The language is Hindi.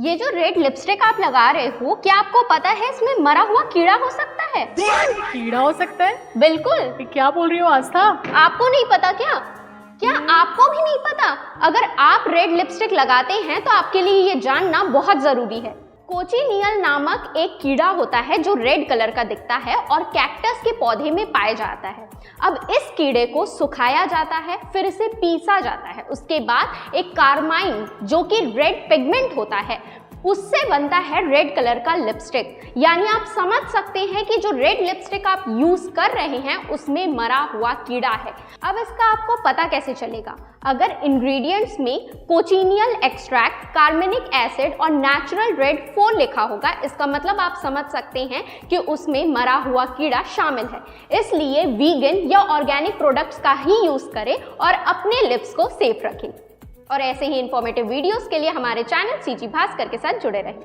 ये जो रेड लिपस्टिक आप लगा रहे हो, क्या आपको पता है इसमें मरा हुआ कीड़ा हो सकता है? कीड़ा हो सकता है? बिल्कुल। ये क्या बोल रही हो आस्था? आपको नहीं पता क्या? क्या आपको भी नहीं पता? अगर आप रेड लिपस्टिक लगाते हैं तो आपके लिए ये जानना बहुत जरूरी है। कोचिनियल नामक एक कीड़ा होता है जो रेड कलर का दिखता है और कैक्टस के पौधे में पाया जाता है। अब इस कीड़े को सुखाया जाता है, फिर इसे पीसा जाता है। उसके बाद एक कार्माइन जो कि रेड पिगमेंट होता है, उससे बनता है रेड कलर का लिपस्टिक। यानी आप समझ सकते हैं कि जो रेड लिपस्टिक आप यूज कर रहे हैं उसमें मरा हुआ कीड़ा है। अब इसका आपको पता कैसे चलेगा? अगर इंग्रेडिएंट्स में कोचिनियल एक्सट्रैक्ट, कार्बनिक एसिड और नेचुरल रेड 4 लिखा होगा, इसका मतलब आप समझ सकते हैं कि उसमें मरा हुआ कीड़ा शामिल है। इसलिए वीगन या ऑर्गेनिक प्रोडक्ट्स का ही यूज करें और अपने लिप्स को सेफ रखें। और ऐसे ही इंफॉर्मेटिव वीडियोस के लिए हमारे चैनल सीजी भास्कर के साथ जुड़े रहें।